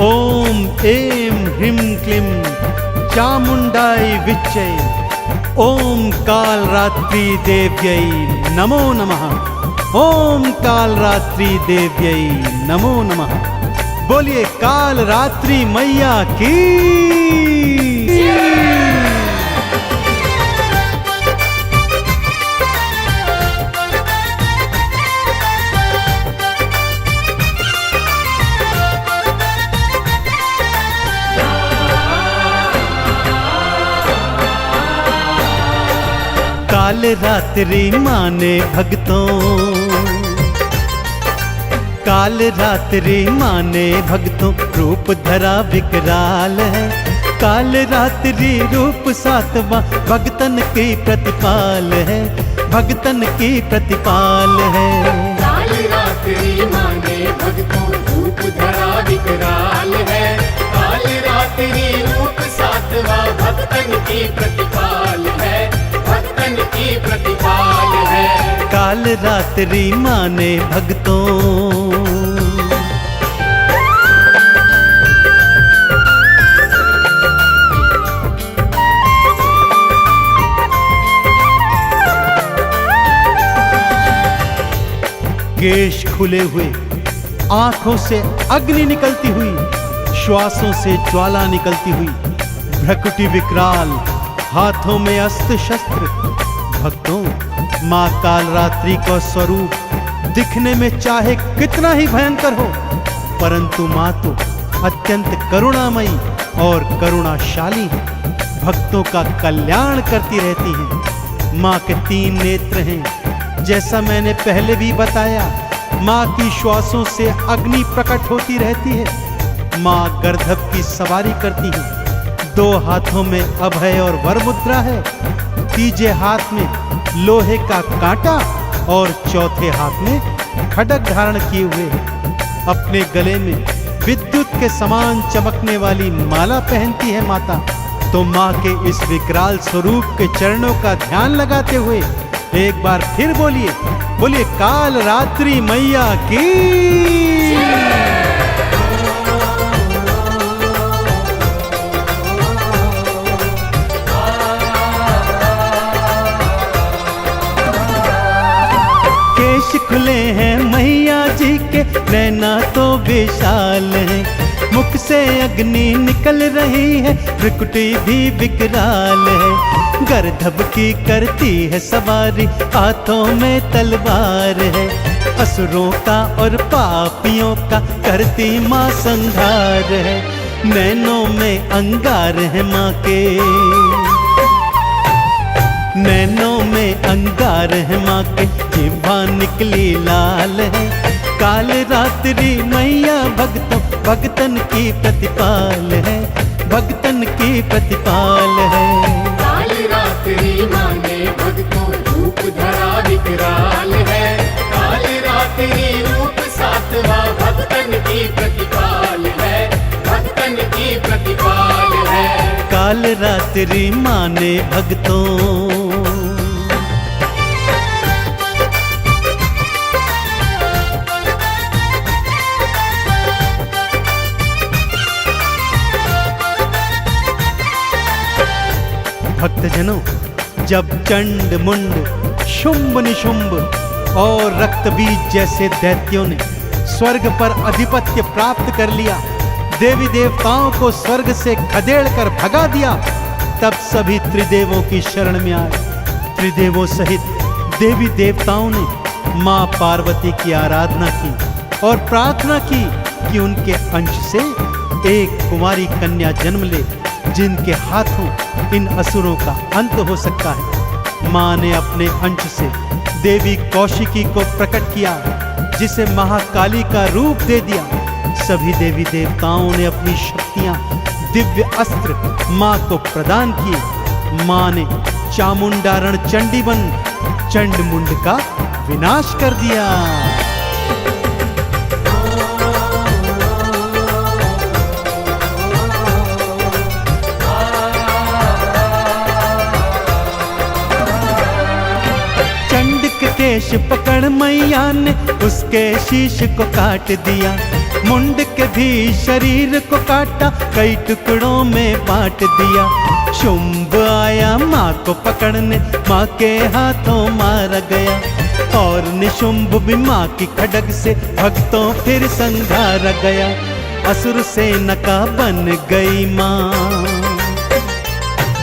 ओम ऐं ह्रीं क्लीं चामुण्डाय विच्चे ओम कालरात्रि देव्यै नमो नमः। ओम कालरात्रि देव्यै नमो नमः। बोलिए कालरात्रि मैया की। कालरात्रि माने भक्तों, कालरात्रि माने भक्तों रूप धरा विकराल है। कालरात्रि रूप सातवां भक्तन की प्रतिपाल है, भक्तन की प्रतिपाल है। कालरात्रि माने भक्तों रूप धरा विकराल है। कालरात्रि रूप सातवां भक्तन की प्रतिपाल है, भक्तन की प्रतिपाल है। कालरात्रि माने भक्तों। केश खुले हुए, आंखों से अग्नि निकलती हुई, श्वासों से ज्वाला निकलती हुई, भ्रकुटी विकराल, हाथों में अस्त्र शस्त्र। भक्तों, माँ कालरात्रि का स्वरूप दिखने में चाहे कितना ही भयंकर हो, परंतु माँ तो अत्यंत करुणामयी और करुणाशाली है। भक्तों का कल्याण करती रहती हैं। माँ के 3 नेत्र हैं, जैसा मैंने पहले भी बताया। माँ की श्वासों से अग्नि प्रकट होती रहती है। माँ गर्दभ की सवारी करती है। 2 हाथों में अभय और वर मुद्रा है, तीजे हाथ में लोहे का कांटा और चौथे हाथ में खड्ग धारण किए हुए। अपने गले में विद्युत के समान चमकने वाली माला पहनती है माता। तो माँ के इस विकराल स्वरूप के चरणों का ध्यान लगाते हुए एक बार फिर बोलिए, बोलिए कालरात्रि मैया की। केश खुले हैं मैया जी के, नैना तो विशाल है। मुख से अग्नि निकल रही है, भ्रकुटी भी विकराल है। गर्दभ की करती है सवारी, हाथों में तलवार है। असुरों का और पापियों का करती माँ संहार है। नैनों में अंगार है माँ के, नैनों में अंगार है माँ के, जिह्वा निकली लाल है। कालरात्रि मैया भक्तों भक्तन की प्रतिपाल है, भक्तन की प्रतिपाल है। कालरात्रि माने भक्तों रूप धरा विकराल है। कालरात्रि रूप सातवां भक्तन की प्रतिपाल है, भक्तन की प्रतिपाल है। कालरात्रि माने भक्तों। भक्तजनों, जब चंड मुंड शुंभ निशुंभ और रक्तबीज जैसे दैत्यों ने स्वर्ग पर अधिपत्य प्राप्त कर लिया, देवी देवताओं को स्वर्ग से खदेड़ कर भगा दिया, तब सभी त्रिदेवों की शरण में आए। त्रिदेवों सहित देवी देवताओं ने माँ पार्वती की आराधना की और प्रार्थना की कि उनके अंश से एक कुमारी कन्या जन्म ले, जिनके हाथों इन असुरों का अंत हो सकता है। माँ ने अपने अंश से देवी कौशिकी को प्रकट किया, जिसे महाकाली का रूप दे दिया। सभी देवी देवताओं ने अपनी शक्तियां, दिव्य अस्त्र माँ को प्रदान किए। माँ ने चामुंडारण चंडी बन चंड मुंड का विनाश कर दिया। केश पकड़ मैया ने उसके शीश को काट दिया, मुंड के भी शरीर को काटा, कई टुकड़ों में बांट दिया। शुंभ आया माँ को पकड़ने, माँ के हाथों मारा गया, और निशुंभ भी माँ की खड्ग से भक्तों फिर संघारा गया। असुर सेना का बन गई माँ,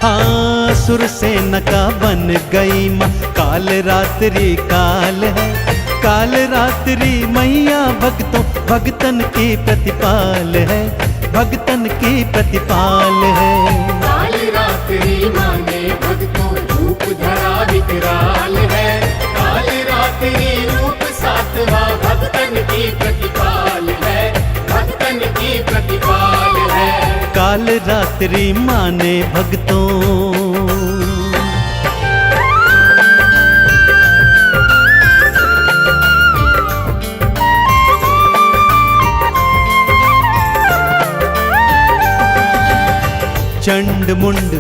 हाँ असुर सेना का बन गई माँ। काल रात्रि काल है, काल रात्रि मैया भक्तों भगतन की प्रतिपाल है, भगतन की प्रतिपाल है। काल रात्रि माने भक्तों रूप धरा विकराल है, काल रात्रि रूप सातवां भक्तन की प्रतिपाल है, भक्तन की प्रतिपाल है। काल रात्रि माने भक्तों। चंड मुंड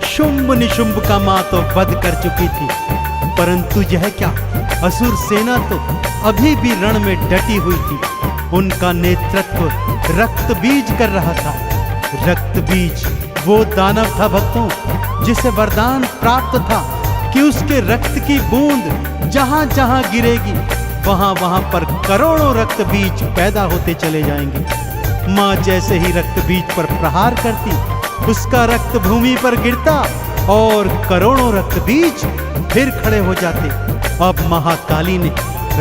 शुंभ निशुंभ का माँ तो वध कर चुकी थी, परंतु यह क्या, असुर सेना तो अभी भी रण में डटी हुई थी। उनका नेतृत्व रक्त बीज कर रहा था। रक्त बीज वो दानव था भक्तों, जिसे वरदान प्राप्त था कि उसके रक्त की बूंद जहां जहां गिरेगी वहां वहां पर करोड़ों रक्त बीज पैदा होते चले जाएंगे। माँ जैसे ही रक्त बीज पर प्रहार करती, उसका रक्त भूमि पर गिरता और करोड़ों रक्त बीज फिर खड़े हो जाते। अब महाकाली ने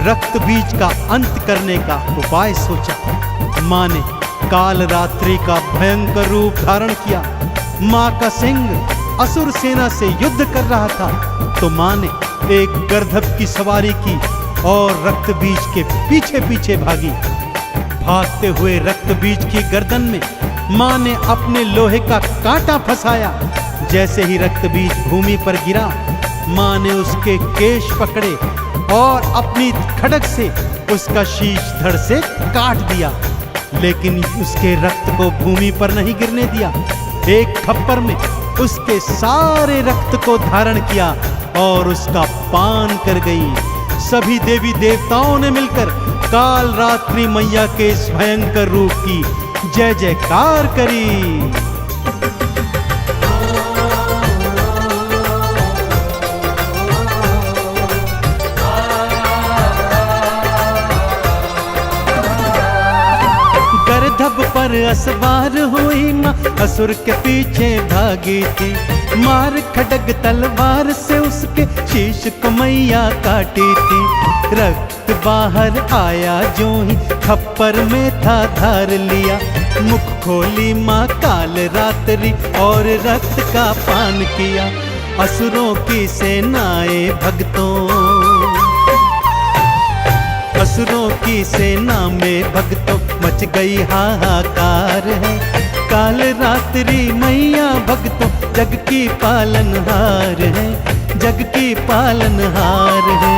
रक्त बीज का अंत करने का उपाय सोचा। माँ ने काल रात्रि का भयंकर रूप धारण किया। माँ का सिंह असुर सेना से युद्ध कर रहा था, तो माँ ने एक गर्दभ की सवारी की और रक्त बीज के पीछे पीछे भागी। भागते हुए रक्त बीज की गर्दन में माँ ने अपने लोहे का कांटा फंसाया। जैसे ही रक्त बीज भूमि पर गिरा, माँ ने उसके केश पकड़े और अपनी खड्ग से उसका शीश धड़ से काट दिया, लेकिन उसके रक्त को भूमि पर नहीं गिरने दिया। एक खप्पर में उसके सारे रक्त को धारण किया और उसका पान कर गई। सभी देवी देवताओं ने मिलकर काल रात्रि मैया के इस भयंकर रूप की जय जयकार करी। गर्दभ पर असवार हुई माँ, असुर के पीछे भागी थी। मार खड्ग तलवार से उसके शीश को मैया काटी थी। रक्त बाहर आया जो ही खप्पर में था धार लिया। मुख खोली माँ काल रात्रि और रक्त का पान किया। असुरों की सेनाएं भक्तों, असुरों की सेना में भक्तों मच गई हाहाकार है। काल रात्रि मैया भक्तों जग की पालनहार है, जग की पालनहार है।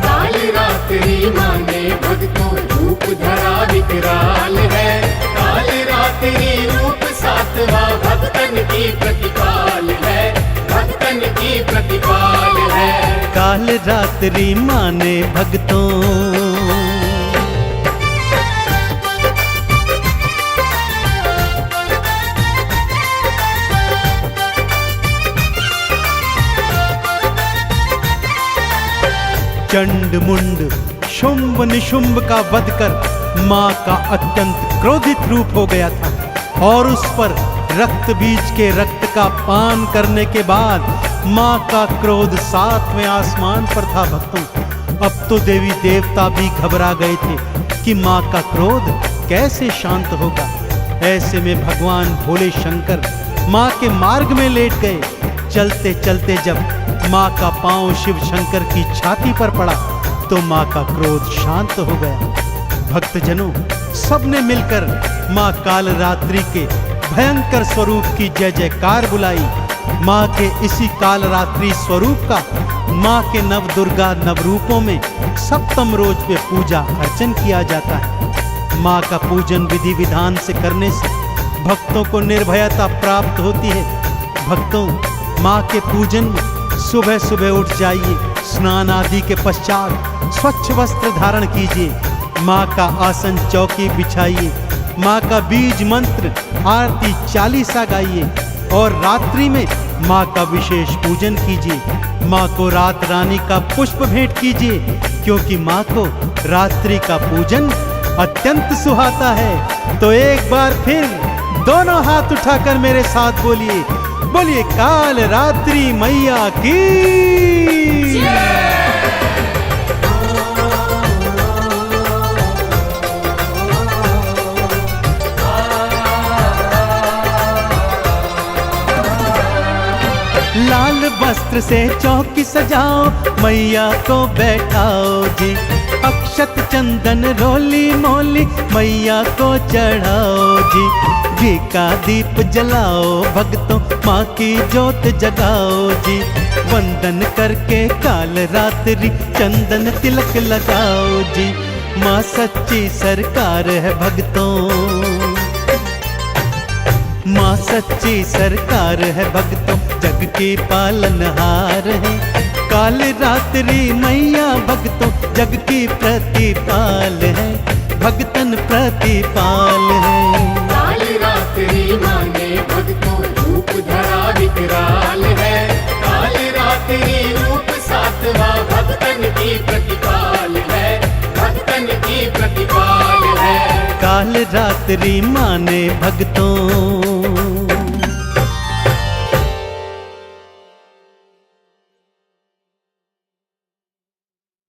काल रात्रि माने भक्तों रूप धरा विकराल है, काल रात्रि रूप सातवां भक्तन की प्रतिपाल है, भक्तन की प्रतिपाल है। काल रात्रि माने भक्तों। चंड मुंड शुंभ निशुंभ का वध कर माँ का अत्यंत क्रोधित रूप हो गया था, और उस पर रक्त बीज के रक्त का पान करने के बाद माँ का क्रोध सातवें आसमान पर था भक्तों। अब तो देवी देवता भी घबरा गए थे कि माँ का क्रोध कैसे शांत होगा। ऐसे में भगवान भोले शंकर माँ के मार्ग में लेट गए। चलते चलते जब माँ का पांव शिव शंकर की छाती पर पड़ा तो माँ का क्रोध शांत हो गया। भक्तजनों, सबने मिलकर माँ काल रात्रि के भयंकर स्वरूप की जय जयकार बुलाई। माँ के इसी काल रात्रि स्वरूप का माँ के नव दुर्गा नवरूपों में सप्तम रोज पे पूजा अर्चन किया जाता है। माँ का पूजन विधि विधान से करने से भक्तों को निर्भयता प्राप्त होती है। भक्तों, माँ के पूजन में सुबह सुबह उठ जाइए, स्नान आदि के पश्चात स्वच्छ वस्त्र धारण कीजिए, माँ का आसन चौकी बिछाइए, माँ का बीज मंत्र आरती चालीसा गाइए और रात्रि में माँ का विशेष पूजन कीजिए। माँ को रात रानी का पुष्प भेंट कीजिए, क्योंकि माँ को रात्रि का पूजन अत्यंत सुहाता है। तो एक बार फिर दोनों हाथ उठाकर मेरे साथ बोलिए, बोलिए काल रात्रि मैया की। लाल वस्त्र से चौकी सजाओ, मैया को बैठाओ जी। अक्षत चंदन रोली मोली मैया को चढ़ाओ जी। घी का दीप जलाओ, भक्तों माँ की जोत जगाओ जी। वंदन करके काल रात्रि चंदन तिलक लगाओ जी। माँ सच्ची सरकार है भक्तों, माँ सच्ची सरकार है भक्तों, जग की पालनहार है। काल रात्रि मैया भक्तों जग की प्रतिपाल है, भक्तन प्रतिपाल है। काल रात्रि माँ ने भक्तों रूप धरा विकराल है। काल रात्रि रूप सातवां भक्तन की प्रतिपाल है, भक्तन की प्रतिपाल है। काल रात्रि माँ ने भक्तों